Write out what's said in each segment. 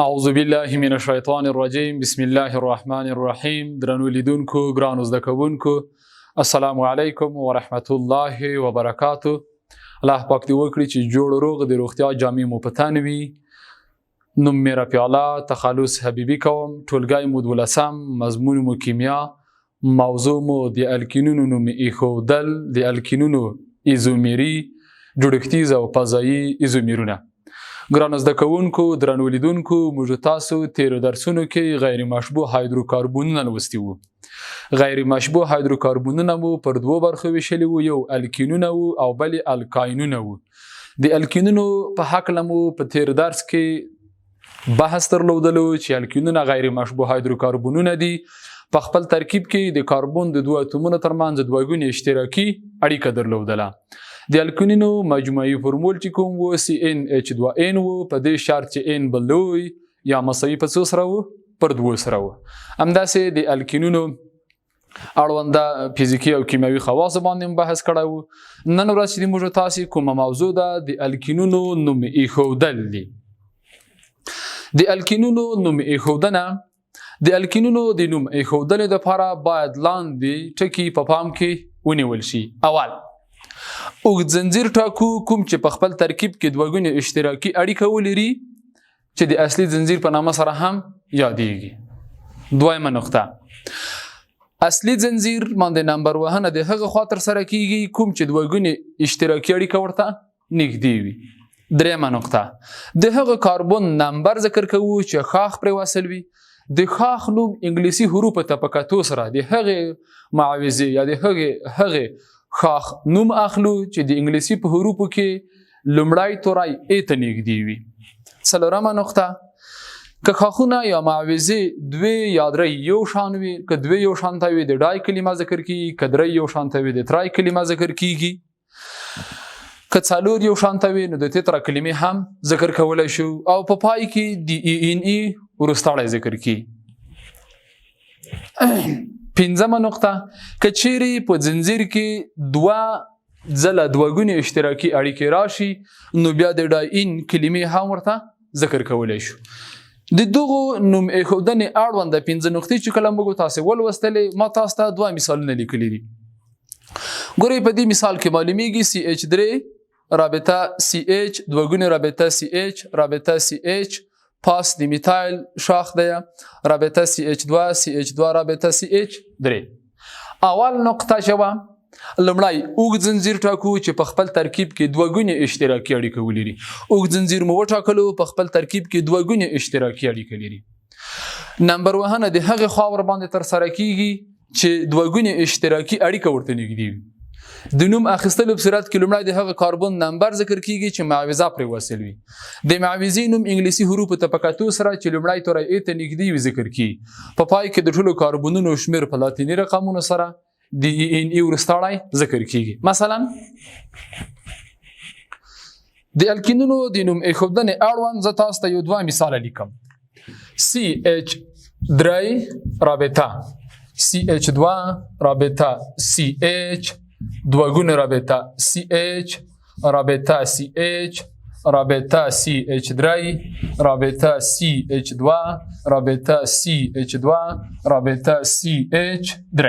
اعوذ بالله من الشیطان الرجیم بسم الله الرحمن الرحیم درنو لیدونکو ګرانو زده کوونکو السلام علیکم ورحمت الله وبرکاتو الله پاک دې وکړي چې جوړ روغ د روغتیا جامې مو په تن وي نوم مې رفیع الله تخلص حبیبي کوم ټولګی مو دولسم مضمون مو کیمیا موضوع مو د الکینونو نوم ایښودل د الکینونو ایزومری جوړښتیز او فضایي ایزومرونه ګرانو زده کوونکو درنو لیدونکو موږ تاسو تیرو درسونو کې غیر مشبوه هایدروکاربونونه لوستي وو غیر مشبوه هایدروکاربونونه مو پر دوو برخو ویشلي وو یو الکینونه وو او بل الکاینونه وو د الکینونو په هکله مو په تیر درس کې بحث درلودلو چې الکینونه غیر مشبوه هایدروکاربونونه دي په خپل ترکیب کې د کاربون د دوه اتومونو ترمنځ دوه ګونې اشتراکي اړیکه درلودله د الکینونو مجموعي فورمول چې کوم وو CnH2n وو په دې شرط چې n بل لوی یا مساوي په څو سره وو پر دوو سره وو همداسې د الکینونو اړونده فزیکي او کیمیاوي خواص باندې بحث کړی وو نن ورځ چې موږ تاسو کومه موضوع ده د الکینونو نوم ایښودل دي د الکینونو نوم ایښودنه د الکینونو د نوم ایښودلو دپاره باید لاندې ټکي په پام کې ونیول شي اول اوږد زنځیر ټاکو کوم چې په خپل ترکیب کې دوه ګونې اشتراکي اړیکه ولري چې د اصلي زنځیر په نامه سره هم یادیږي دویمه نقطه اصلي زنځیر باندې نمبر وهنه د هغه خوا ترسره کیږي کوم چې دوه ګونې اشتراکي اړیکه ورته نږدې وي دریمه نقطه د هغه کاربون نمبر ذکر کوو چې خاخ پرې وصل وي د خاخ نوم انګلیسي حروفو ته په کتو سره د هغې معاوضې یا د هغې خاخ نوم اخلو چې د انګلیسي په حروفو کې لومړی توری ای ته نږدې وي څلورمه نقطه که خاخونه یا معاوضې دوی یا درې یو شان وي که دوی یو شان ته وي د ډای کلمه ذکر کیږي که درې یو شان ته وي د ترای کلمه ذکر کیږي که څلور یو شان ته وي نو د تترا کلمې هم ذکر کولی شو او په پای کې د ای وروستاړی ذکر کیږي پنځمه نقطه که چیرې په زنځیر کې دوه ځله دوه ګونې اشتراکي اړیکې راشي نو بیا د ډای ان کلمې هم ورته ذکر کولی شو د دغو نوم ایښودنې اړونده پنځه نقطې چې کله موږ تاسې ولوستلې ما تاسو ته دوه مثالونه لیکلي دي ګورئ په دې مثال کې معلومیږي CH3 رابطه CH دوه ګونې رابطه CH رابطه CH پاس د میتایل شاخ ده رابطه CH2 رابطه CH3 اول نقطه شوه لمړی اوږد زنځیر ټاکو چې په خپل ترکیب کې دوه ګونې اشتراکي اړیکه ولري اوږد زنځیر مو وټاکلو په خپل ترکیب کې دوه ګونې اشتراکي اړیکه لري نمبر وهنه د هغې خوا ور باندې ترسره کیږي چې دوه ګونې اشتراکي اړیکه ورته نږدې وي د نوم اخیستلو په صورت کې لومړی د هغه کاربون نمبر ذکر کیږي چې معاوضه پرې وصل وي د معاوضې نوم انګلیسي حروفو ته په کتو سره چې لومړی توری ای ته نږدې وي ذکر کیږي په پای کې د ټولو کاربونونو شمیر په لاتیني رقمونو سره د ان ای وروستاړی ذکر کیږي مثلا د الکینونو د نوم ایښودنې اړوند زه تاسو ته یو دوه مثاله لیکم CH3 رابطه CH2 رابطه CH دوه ګونې رابطه CH رابطه CH رابطه CH3 رابطه CH2 رابطه CH2 رابطه CH3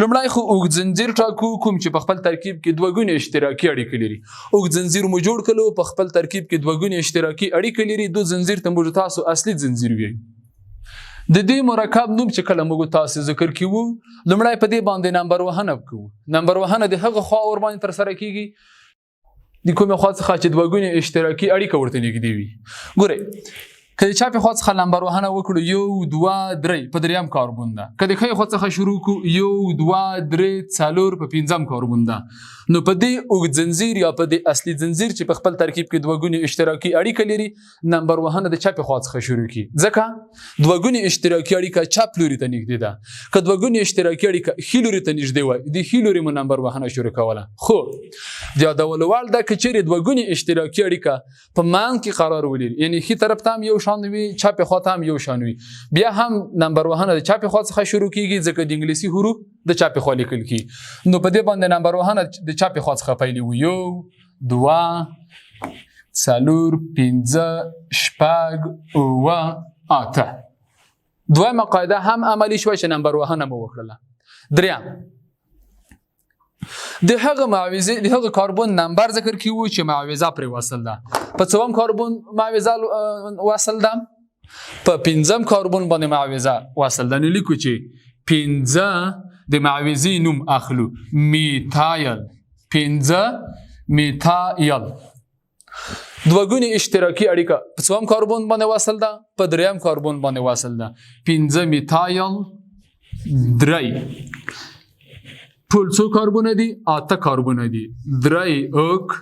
لومړی خو اوږد زنځیر ټاکو کوم چې په خپل ترکیب کې دوه ګونې اشتراکي اړیکه لري اوږد زنځیر مو جوړ کړلو په خپل ترکیب کې دوه ګونې اشتراکي اړیکه لري دو زنځیر ته موږ تاسو اصلي زنځیر وایو د دې مرکب نوم چې کله موږ تاسو ذکر کوو لومړی په دې باندې نمبر وهنه کوو نمبر وهنه د هغه خوا ور باندې ترسره کیږي د کومې خوا څخه چې دوه ګونې اشتراکي اړیکه ورته نږدې وي ګورئ که د چاپې خوا څخه نمبر وهنه وکړو یو دوه درې په دریم کاربون ده که د ښۍ خوا څخه شروع کړو یو دوه درې څلور په پنځم کاربون ده نو په دې اوږد زنځیر یا په دې اصلي زنځیر چې په خپل ترکیب کې دوه ګونې اشتراکي اړیکه لري نمبر وهنه د چاپې خوا څخه شروع کړي ځکه دوه ګونې اشتراکي اړیکه چپ لوري ته نږدې ده که دوه ګونې اشتراکي اړیکه ښي لوري ته نږدې وای د ښي لوري مو نمبر وهنه شروع کوله خو د یادولو وړ ده که چیرې دوه ګونې اشتراکي اړیکه په منځ کې قرار ولري یعنې ښي طرف ته هم یو شان وي چاپې خوا ته هم یو شان وي بیا هم نمبر وهنه د چاپې خوا څخه شروع کیږي ځکه د انګلیسي حروف د چاپې خوا لیکل کیږي نو په دې باندې نمبر وهنه د چاپې خوا څخه پیل وي یو دوه څلور پنځه شپږ اووه اته. دویمه قاعده هم عملي شوه چې نمبر وهنه مو وکړله. دریم د هغه کاربن نمبر ذکر کیو چې معاوضه پرې وصل ده. په څوم کاربن معاوضه وصل ده؟ په پنځم کاربن باندې معاوضه وصل ده. نو لیکو چې پنځه د معاوضې نوم اخلو میتایل. پنځه میتایل. دوګونی اشتراکي اړیکه په څوم کاربن باندې وصل ده؟ په دریم کاربن باندې وصل ده. پنځه میتایل درې. ټول څو کاربونه دي؟ اته کاربونه دي. درې اوک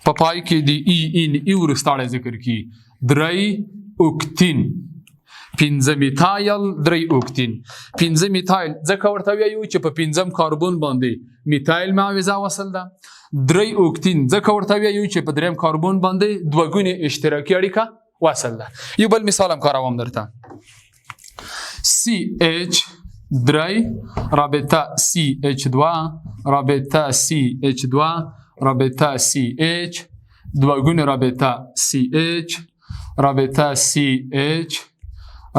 په پای کې د ای ان ای ورستاړی ذکر کی. درې اوکتین. پنځه میتایل درې اوکتین. پنځه میتایل ځکه ورته وایو چې په پنځم کاربن باندې میتایل معاوضه وصل ده. درې اوکتین ځکه ورته وایو چې په دریم کاربن باندې دوګونی اشتراکي اړیکه وصل ده. یو بل مثال هم کاروم درته. CH درای رابطه CH2 رابطه CH2 رابطه CH دوگون رابطه CH رابطه CH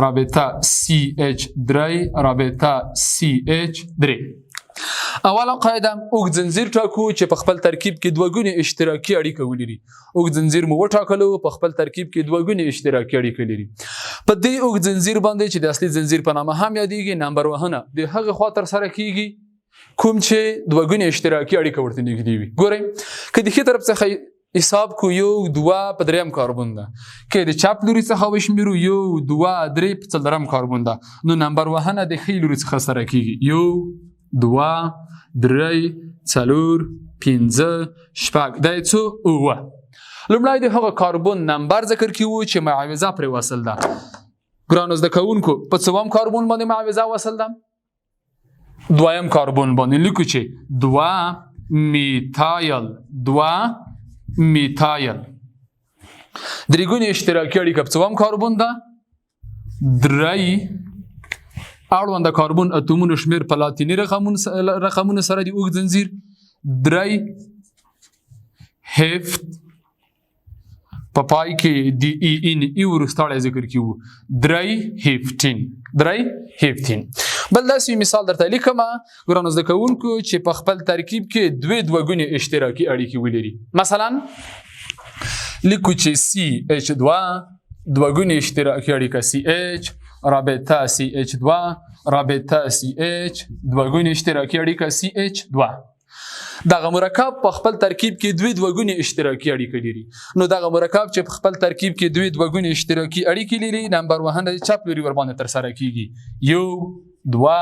رابطه CH درای رابطه CH درای. اوله قاعده اوږد زنځیر ټاکو چې په خپل ترکیب کې دوګونی اشتراکي اړیکه ولري. اوږد زنځیر مو وټاکلو په خپل ترکیب کې دوګونی اشتراکي اړیکه لري. په دې اوږد زنځیر باندې چې د اصلي زنځیر په نامه هم یادېږي نمبر وهنه د هغه خوا تر سره کیږي کوم چې دوګونی اشتراکي اړیکه ورته نږدې وي. ګورئ که د ښي طرف څخه حساب کو یو دوه په دریم کاربن ده. که د چپ لوري څخه وشمیرو یو دوه درې په څلورم کاربن ده. نو نمبر وهنه د ښي لوري څخه سره کیږي. یو دوه درې څلور پنځه شپږ. دا یې څو؟ اووه. لومړی د هغه کاربن نمبر ذکر کیو چې معاوضه پرې وصل ده. ګرانو زده کوونکو په څوم کاربن باندې معاوضه وصل ده؟ دویم کاربن باندې. لیکو چې دوه میتایل. دوه میتایل. درېګونی اشتراکي اړیکه په څوم کاربن ده؟ درې. اړونده کاربن اتومونو شمیر په لاتیني رقمونو سره د اوږد زنځیر. درې هفت په پای کې د ای ان ای ورستاړی ذکر کیو. درې هفتین. درې هفتین. بل داسې مثال درته لیکمه ګرانو زده کوونکو چې په خپل ترکیب کې دوګونی اشتراکي اړیکې ولري. مثلا لیکو چې CH2 دوګونی اشتراکي اړیکه CH رابطه CH2 رابطه CH دوګونی اشتراکي اړیکه CH2. دغه مرکب په خپل ترکیب کې دوګونی اشتراکي اړیکه لري. نو دغه مرکب چې په خپل ترکیب کې دوګونی اشتراکي اړیکې لري نمبر وهنه د چپ لوري ور باندې تر سره کیږي. یو دوه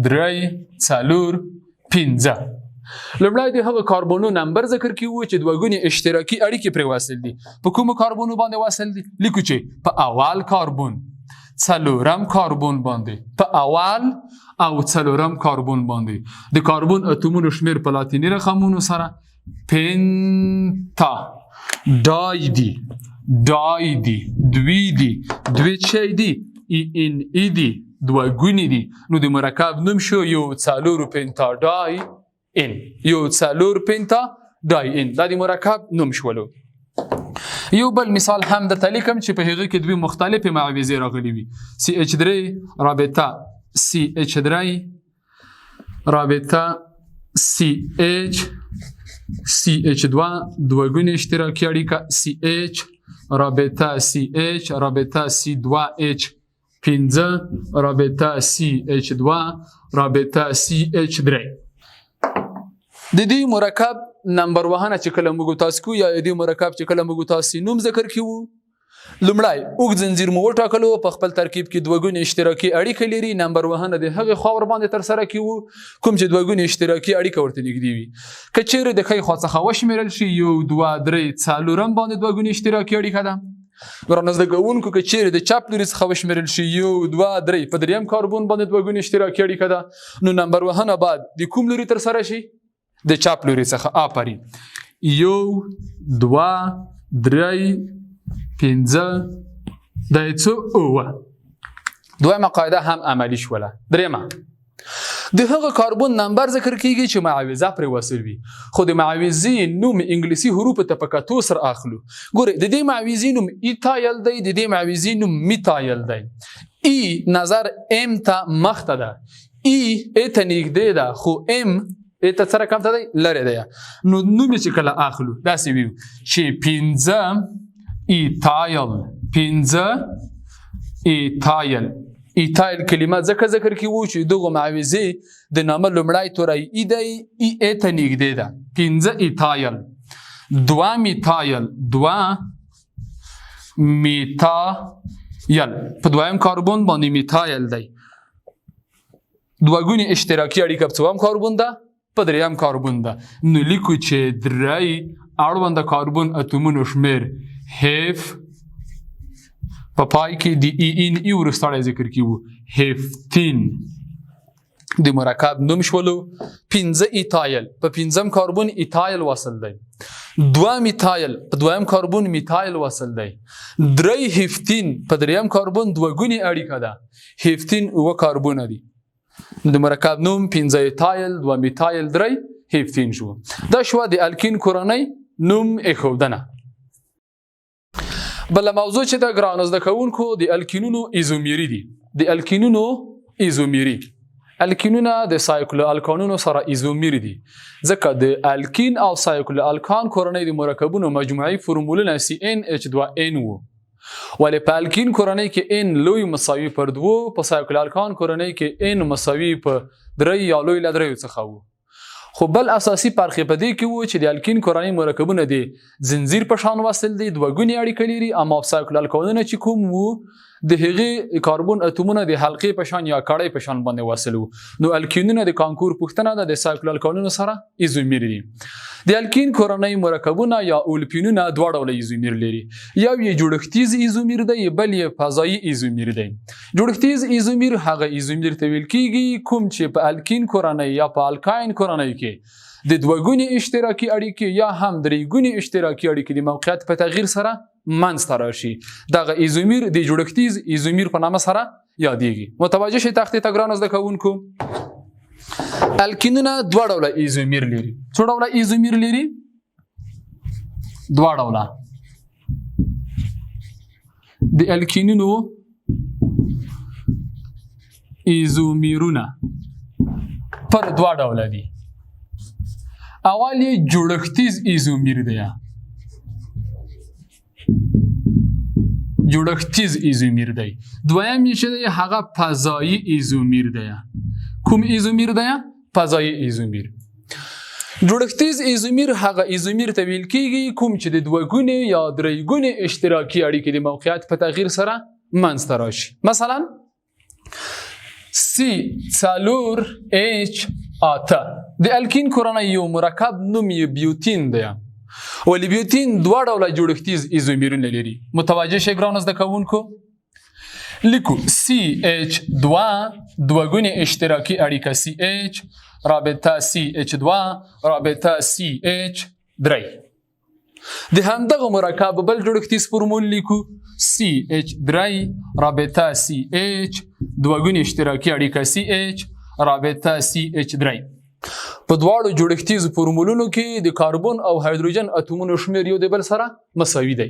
درې څلور پنځه. لومړی د هغه کاربونو نمبر ذکر کیو چې دوګونی اشتراکي اړیکې پرې واصل دي. په کومو کاربونو باندې واصل دي؟ لیکو چې په اول کاربن څلورم کاربن باندې. په اول او څلورم کاربن باندې د کاربن اتومونو شمیر په لاتیني رقمونو سره پنتا. ډای دي. ډای دي. دوی دي. دوی چی دي؟ ای ان ای دي. دوګونی دي. نو د مرکب نوم شو یو څلور پنتا ډای ان. یو څلور پنتا ډای ان. دا د مرکب نوم شولو. یو بل مثال هم درته لیکم چې په هغه کې دوی مختلفې معاوضې راغلي وي. CH3 رابطه CH3 رابطه CH CH2 دوګونی اشتراکي اړیکه CH رابطه CH رابطه C2H 5 رابطه CH2 رابطه CH3. د دې مرکب نمبر وهنه چې کله موږ تاسو کو یا د مرکب چې کله موږ تاسو نوم ذکر کیو. لومړی اوږد زنځیر مو وټاکلو په خپل ترکیب کې دوګونی اشتراکي اړیکه لري. نمبر وهنه د هغه خوا ور باندې تر سره کیو کوم چې دوګونی اشتراکي اړیکه ورته نږدې وي. که چیرې د ښي خوا څخه وشمیرل شي یو دوه درې څلورم باندې دوګونی اشتراکي اړیکه ده. ګرانو زده کوونکو که چیرې د چپ لوري څخه وشمیرل شي یو دوه درې په دریم کاربن باندې دوګونی اشتراکي اړیکه ده. نو نمبر وهنه بعد د کوم لوري تر سره شي؟ د چپ لوري څخه. آفرین. یو دوه درې پنځه. دا یې څو؟ اووه. دویمه قاعده هم عملي شوله. دریمه د هغه کاربن نمبر ذکر کیږي چې معاوضه پر وصل وي خو د معاوضې نوم انګلیسي حروف ته په کتو سره اخلو ګوره د دې معاوضې نوم ایتایل دی د دې معاوضې نوم میتایل دی ای نظر ام ته مخته ده ای ته نږدې ده خو ام ته سره کم ته دی لرې دی نو نوم چې کله اخلو داسې ویو چې 5 ایتایل ایتایل کلمه ځکه ذکر کې وو چې دغه معاوضې د نامه لومړی توری ای دی ای ته نږدې ده 5 ایتایل 2 میتایل 2 میتایل په دویم کاربن باندې میتایل دی دوه ګونې اشتراکي اړیکه په څوم کاربن ده په دریم کاربن ده نو لیکو چې درې اړونده کاربن اتومونو شمیر هیف په پای کې د ای ان ای ورستړی ذکر کیو 15 د مرکب نوم شولو 15 ایتایل په پنځم کاربن ایتایل وصل دی 2 میتایل په دویم کاربن میتایل وصل دی 3 15 په دریم کاربن دوه ګونې اړیکه ده 15 و کاربن دي د مرکب نوم 15 ایتایل 2 میتایل 3 15 شو دا شو د الکین کورنۍ نوم اخودنه بل موضوع چې دا ګران زده کوونکو د الکینونو ایزومیری دي د الکینونو ایزومیری الکینونه د سایکلو الکانونو سره ایزومیر دي ځکه د الکین او سایکلو الکان کورنۍ د مرکبونو مجموعي فرمولونه CnH2n وو ولې په الکین کورنۍ کې n لوی مساوي پر 2 په سایکلو الکان کورنۍ کې n مساوي په 3 یا لوی له 3 څخه وو خو بل اساسي فرق په دې کې وو چې د الکین کورنۍ مرکبونه دي زنجیر په شان وصل دي دوه ګونې اړیکې لري اما سایکلو الکانونه چې کوم وو د هغې کاربن اتومونه د حلقې په شان یا کړۍ په شان باندې وصل وو نو الکینونه د کانکور پوښتنه ده د سایکلو الکانونو سره ایزومیر دي د الکین کورنۍ مرکبونه یا اولپینونه دوه ډوله ایزومیر لري یو یې جوړښتیز ایزومیر دی بل یې فضایي ایزومیر دی جوړښتیز ایزومیر هغه ایزومیر ته ویل کیږي کوم چې په الکین کورنۍ یا په الکاین کورنۍ کې د دوه ګونې اشتراکي اړیکې یا هم درې ګونې اشتراکي اړیکې د موقعیت په تغییر سره منځته راشي دغه ایزومیر د جوړښتیز ایزومیر په نامه سره یادېږي متوجه شئ تختې ته ګرانو زده کوونکو الکینونه دوه ډوله ایزومیر لري څو ډوله ایزومیر لري دوه ډوله د الکینونو ایزومیرونه پر دوه ډوله دي اول یې جوړښتیز ایزومیر دی جوړښتیز ایزومیر دی دویم یې چې دی هغه فضایي ایزومیر دی کوم ایزومیر دی فضایي ایزومیر جوړښتیز ایزومیر هغه ایزومیر ته ویل کیږي کوم چې د دوه ګونې یا درې ګونې اشتراکي اړیکې د موقعیت په تغییر سره منځته راشي مثلا C4H8 د الکین کورنۍ یو مرکب نوم یې بیوتین دی ولې بیوتین دوه ډوله جوړښتیز ایزومیرونه لري متوجه شئ ګرانو زده کوونکو لیکو CH2 دوه ګونې اشتراکي اړیکه CH رابطه CH2 رابطه CH3 د همدغه مرکب بل جوړښتیز فورمول لیکو CH3 رابطه CH دوه ګونې اشتراکي اړیکه CH رابطه CH3 په دواړو جوړښتیزو فورمولونو کې د کاربن او هایدروجن اتومونو شمیر یو د بل سره مساوي دی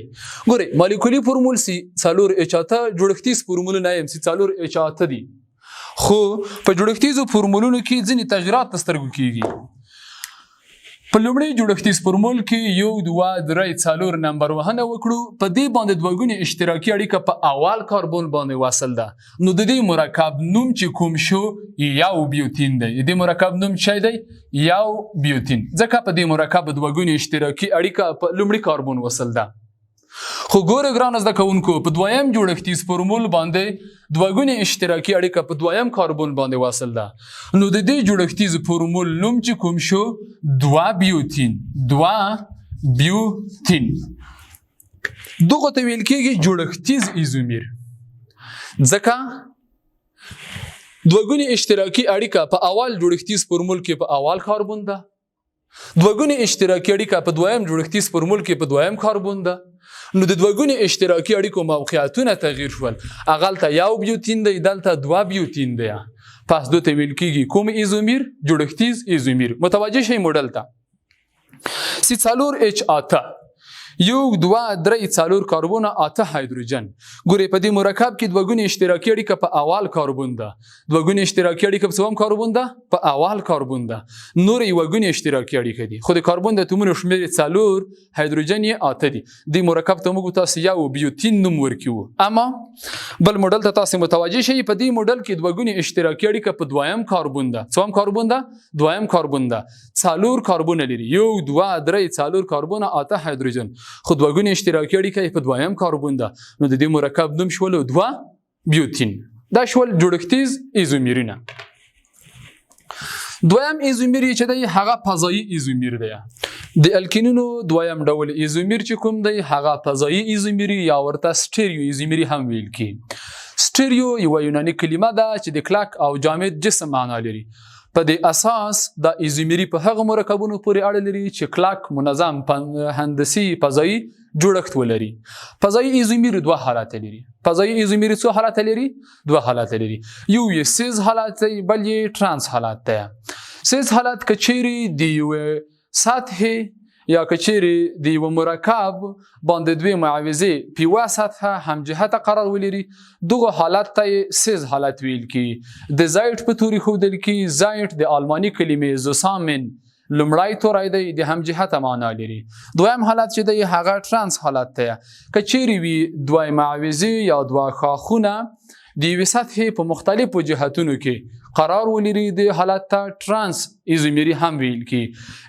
ګورئ مالیکولي فورمول C4H8 جوړښتیز فورمولونه یې C4H8 دي خو په جوړښتیزو فورمولونو کې ځینې تغیرات په سترګو کیږي په لومړي جوړښتیز فورمول کې 1 2 3 4 نمبر وهنه وکړو په دې باندې دوه ګونې اشتراکي اړیکه په اول کاربن باندې واصل ده نو د دې مرکب نوم چې کوم شو یو بیوتین دی د مرکب نوم څه دی یو بیوتین ځکه په دې مرکب دوه ګونې اشتراکي اړیکه په لومړي کاربن واصل ده خو ګوره ګرانو زده کوونکو په دویم جوړښتیز فورمول باندې دوه ګونې اشتراکي اړیکه په دویم کاربن باندې واصل ده نو د دې جوړښتیز فورمول نوم چې کوم شو 2 بیوتین دغه ته ویل کېږي جوړښتیز ایزومیر ځکه دوه ګونې اشتراکي اړیکه په اول جوړښتیز فورمول کې په اول کاربن ده دوه ګونې اشتراکي اړیکه په دویم جوړښتیز فورمول کې په دویم کاربن ده نو د دوه ګونې اشتراکي اړیکو موقعیتونه تغییر شول هغلته یو بیوتین دی دلته 2 بیوتین دی پس دو ته ویل کیږي کوم ایزومیر؟ جوړښتیز ایزومیر. متوجه شئ موډل ته. سی څلور اچ اته یو دوه درې څلور کاربن اته هایدروجن. ګورئ په دې مرکب کې دوه ګونې اشتراکي اړیکه په اول کاربن ده. دوه ګونې اشتراکي اړیکه په څوم کاربن ده؟ په اول کاربن ده. نور یو ګونې اشتراکي اړیکه دي. خو د کاربن د اتومونو شمیر څلور هایدروجن یې اته دي. دې مرکب ته موږ تاسو یو بیوتین نوم ورکیو. اما بل موډل ته تاسو متوجه شئ په دې موډل کې دوه ګونې اشتراکي اړیکه په دویم کاربن ده. څوم کاربن ده؟ دویم کاربن ده. څلور کاربن لري. یو دوه درې څلور کاربن اته هایدروجن. خو دوه ګونې اشتراکي اړیکه په دویم کاربن ده. نو د دې مرکب نوم شول دوه بیوتین. دا شول جوړښتیز ایزومیرونه. دویم ایزومیر چې دی هغه فضایي ایزومیر دی. د الکینونو دویم ډول ایزومیر چې کوم دی هغه فضایي ایزومیر یا ورته سټیریو ایزومیر هم ویل کی. سټیریو یو یوناني کلمه ده چې د کلک او جامد جسم معنا لري. په دې اساس د ایزومیری په هغه مرکبونو پورې اړه لري چې کلک منظم هندسي فضایي جوړښت ولري. فضایي ایزومیر دوه حالات لري. فضایي ایزومیر څو حالات لري؟ دوه حالات لري. یو یې سیز حالت دی، بل یې ترانس حالت دی. سیز حالت کچېرې د یوې سطحې یا کچېرې د یو مرکب باندې دوی معاوضې په یوه سطحه همجهته قرار ولري، دغه حالت ته سیز حالت ویل کی. د زایټ په توري ښودل کی. زایټ د آلماني کلمې زوسامن لومړی توری دی، د همجهته معنا لري. دویم حالت چې دی هغه ترانس حالت دی. کچېرې وي دوه معاوضې یا دوه ښاخونه د یوې سطحې په مختلفو جهتونو کې قرار ولري، د حالت ته ترانس ایزومیری هم ویل کی.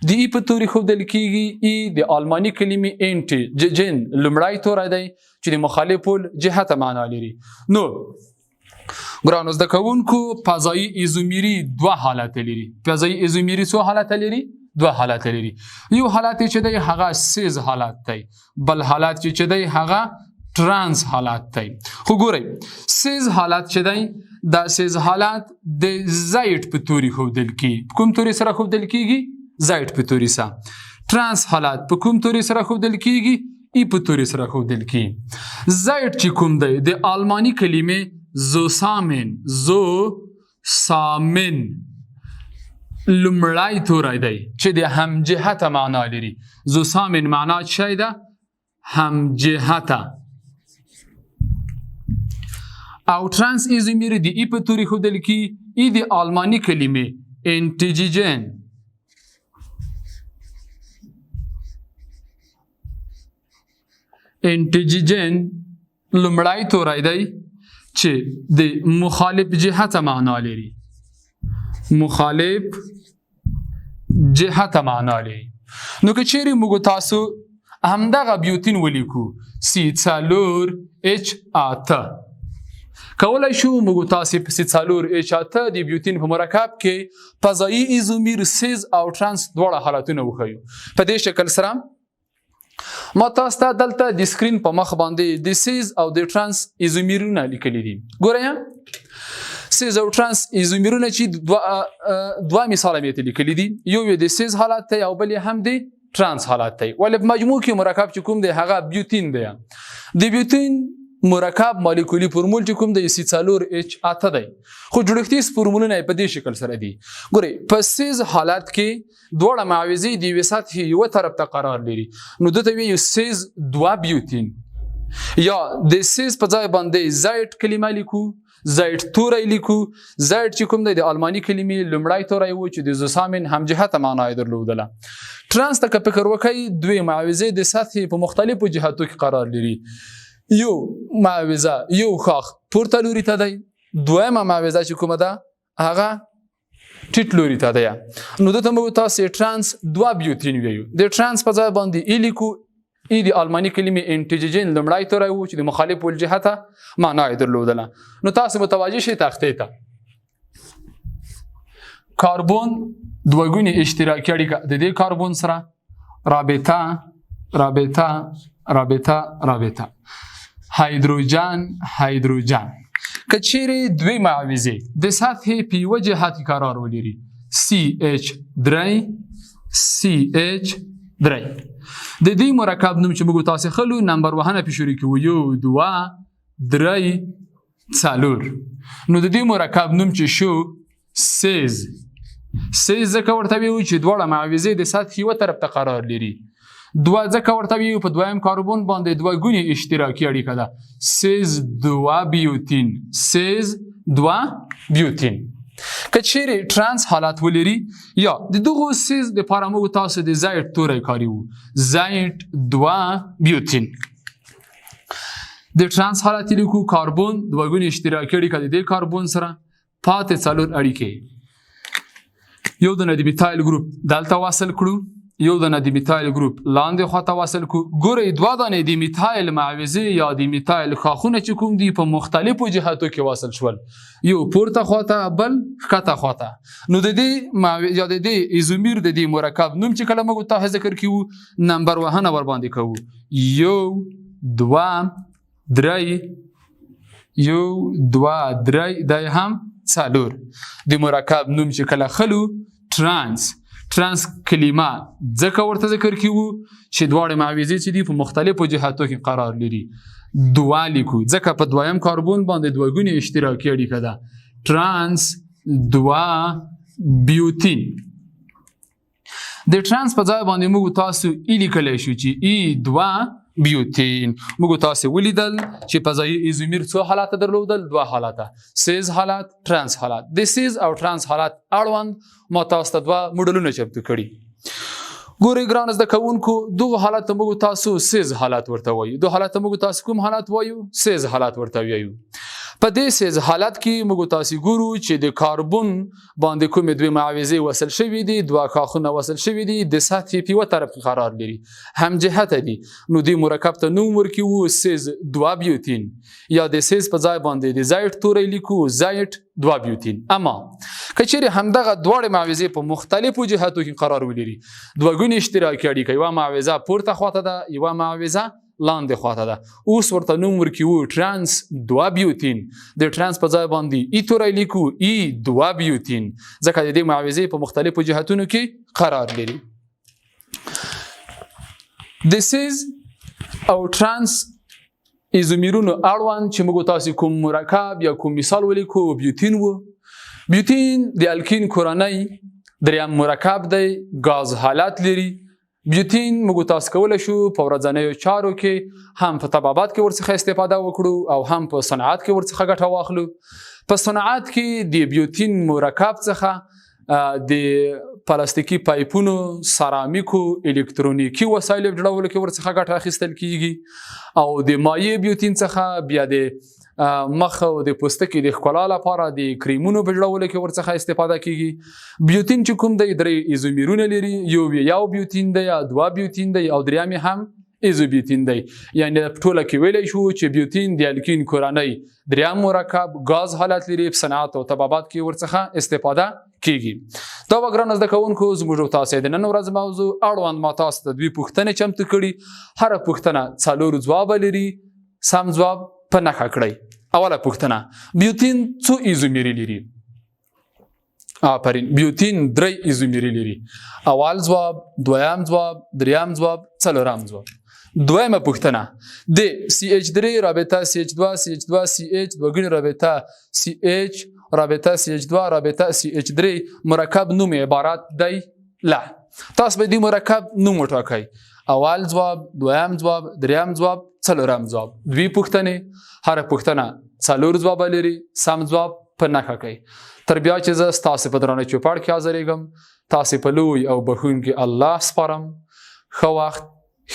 د ای په توري ښودل کیږي. ای د آلماني کلمې انټیجن لومړی توری دی چې د مخالفو جهته معنا لري. نو ګرانو زده کوونکو فضایي ایزومیری دوه حالت لري. فضایي ایزومیری څو حالت لري؟ دوه حالت لري. یو حالت چې دی هغه سیز حالت دی، بل حالت چې دی هغه ترانس حالت دی. خو ګورئ سیز حالت چې دی دا سیز حالت د زایټ په توري ښودل کیږي. کوم توري سره ښودل کیږي؟ زایټ په توري سره. ترانس حالت په کوم توري سره ښودل کیږي؟ ای په توري سره ښودل کیږي. زایټ چې کوم دی د آلماني کلمې زوسامن لومړی توری دی چې د همجهته معنا لري. زوسامن معنا څه ده؟ همجهته. او ترانس ایزومیر د ای په توري ښودل کی. ای د آلماني کلمې انټیجن لومړی توری دی چې د مخالف جهته معنا لري. مخالف جهته معنا لري. نو که چیرې موږ تاسو همدغه بیوتین ولیکو سی څلور اچ اته، کولای شو موږ تاسو په سی څلور اچ اته د بیوتین په مرکب کې فضایي ایزومیر سیز او ترانس دواړه حالتونه وښیو. په دې شکل سره ما تاسو ته دلته د سکرین په مخ باندې د سیز او د ترانس ایزومیرونه لیکلي دي. ګورئ سیز او ترانس ایزومیرونه چې دوه مثال مې لیکلي دي. یو یې د سیز حالت دی او بل یې هم د ترانس حالت دی. ولې په مجموع کې مرکب چې کوم دی هغه بیوتین دی. د بیوتین مرکب مالیکولی فرمول چې کوم دی سی څلور اچ اته دی. خو جوړښتیز فرمولونه په دې شکل سره دي. ګورئ په سیز حالت کې دواړه معاوضې د یوې سطحې یوه طرف ته قرار لري. نو دته وایو سیز دوه بیوتین، یا د سیز په ځای باندې زایټ کلمه لیکو، زایټ توری لیکو. زایټ چې کوم دی د آلماني کلمې لومړی توری و چې د زوسامن همجهته معنا یې درلودله. ترانس ته که فکر وکړئ دوی معاوضې د سطحې په مختلفو جهتو کې قرار لري. یو معاوضه یو خاخ پورته لوري ته دی، دویمه معاوضه چې کومه ده هغه ټیټ لوري ته دی. نو دته موږ تاسو ترانس دوه بیوتین ویو. د ترانس په ځای باندې ای لیکو. ای د آلماني کلمې انټیجن لومړی توری و چې د مخالف الجهته معنا یې درلودله. نو تاسو متوجه شئ تختې ته. کاربن دوه ګونې اشتراکي اړیکه د دې کاربن سره رابطه هایدروجن. که چیرې دوی معاوضې د سطحې په یوه جهت قرار ولري CH3 د دې مرکب نوم چې موږ تاسو خلو نمبر وهنه په شروع کې یو دوه درې څلور. نو د دې مرکب نوم چې شو سیز ځکه ورته ویو چې دواړه معاوضې د سطح یوه طرف ته قرار لري. دوه ځکه ورته ویو په دویم کاربن باندې دوه ګونې اشتراکي اړیکه ده. سیز 2 بیوتین. سیز 2 بیوتین. که چیرې ترانس حالت ولري یا د دغو سیز دپاره موږ تاسو د زایډ توری کاریو. زایډ 2 بیوتین. د ترانس حالت یې لیکو کاربن دوه ګونې اشتراکي اړیکه د دې کاربن سره پاتې څلور اړیکې. یو دانه د میتایل ګروپ دلته وصل کړو، یو دانه د میتایل ګروپ لاندې خواته وصل کړو. ګورئ دوه دانې د میتایل معاوضې یا د میتایل ښاخونه چې کوم دي په مختلفو جهتو کې وصل شول، یو پورته خواته بل ښکته خواته. نو د دې یا د دې ایزومیر د دې مرکب نوم چې کله موږ ته ذکر کوو نمبر وهنه ورباندې کوو. 1 2 3 1 2 3 دا هم 4. د مرکب نوم چې کله خلو ترانس کلمه ځکه ورته ذکر کیو چې دواړه معاوضې چې دي په مختلفو جهاتو کې قرار لري. 2 لیکو ځکه په دویم کاربن باندې دوه ګونې اشتراکي اړیکه ده. ترانس 2 بیوتین. د ترانس په ځای باندې موږ تاسو ای لیکلی شو چې ای 2 بیوتین. موږ تاسو ولیدل چې په ځای ایزومیر څو حالات درلودل؟ 2 حالات، سیز حالت، ترانس حالت. د سیز او ترانس حالت اړوند ما تاسو ته 2 موډلونه چمتو کړي. ګورئ ګران زده کوونکو، دغه حالت ته موږ تاسو سیز حالت ورته وایو. دغه حالت ته موږ تاسو کوم حالت وایو؟ سیز حالت ورته وایو. په دې سیز حالت کې موږ تاسو ګورو چې د کاربن باندې کومې دوه معاوضې وصل شوي دي، 2 ښاخونه وصل شوي دي، د سطح په یوه طرف قرار لري، هم جهته دي. نو دې مرکب ته نوم ورکوو سیز 2 بیوتین، یا د سیز په ځای باندې د زایډ توری لیکو زایډ 2 بیوتین. اما که چیرې همدغه دواړه معاوضې په مختلفو جهاتو کې قرار ولري، دوه ګونې اشتراکي اړیکه، یوه معاوضه پورته خواته ده، یوه معاوضه لاندې خواته ده. اوس ورته نوم ورکوو ترانس 2 بیوتین. د ترانس په ځای باندې ای توری لیکو ای 2 بیوتین، ځکه د دې معاوضې په مختلفو جهتونو کې قرار لري. د سیز او ترانس ایزومیرونو اړوند چې موږ تاسو کوم مرکب یا کوم مثال ولیکو بیوتین و. بیوتین د الکین کورنۍ دریم مرکب دی، ګاز حالت لري. بیوتین موږ تاسو کولی شو په ورځنیو چارو کې هم په طبابت کې ورڅخه استفاده وکړو او هم په صنعت کې ورڅخه ګټه واخلو. په صنعت کې د بیوتین مرکب څخه د پلاستیکي پایپونو، سرامیکو، الکترونیکي وسایلو په جوړولو کې ورڅخه ګټه اخیستل کیږي، او د مایع بیوتین څخه بیا د مخ او د پوستکي د ښکلا لپاره د کریمونو په جوړولو کې ورڅخه استفاده کیږي. بیوتین چې کوم دی 3 ایزومیرونه لري، یو بیوتین دی، 2 بیوتین دی، او دریم هم ایزوبیوتین دی. یعنی په ټوله کې ویلی شو چې بیوتین د الکین کورنۍ دریم مرکب ګاز حالت لري، په صنعت او طبابت کې ورڅخه استفاده کیږي. دا به ګرانو زده کوونکو زموږ او تاسو د نن ورځ موضوع اړوند ما تاسو ته 2 پوښتنې چمتو کړي. هره پوښتنه 4 ځواب لري، سم ځواب په نښه کړئ. اوله پوښتنه، بیوتین څو ایزومیري لري؟ آفرین، بیوتین 3 ایزومیري لري. اول ځواب، دویم ځواب، دریم ځواب، څلورم ځواب. دویمه پوښتنه، د CH3 رابطه CH2 CH2 CH دوه ګونې رابطه CH رابطه CH2 رابطه CH3 مرکب نوم عبارت دی له. تاسو به دې مرکب نوم وټاکئ. اول ځواب، دویم ځواب، دریم ځواب، څلورم ځواب. 2 پوښتنې، هره پوښتنه 4 ځواب لري، سم ځواب په نښه کړئ. تر بیا چې زه ستاسو په درانه چوپړ کې حاضرېږم، تاسو په لوی او بښونکي الله سپارم. ښه وخت،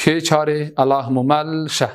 ښې چارې، الله مو مل شه.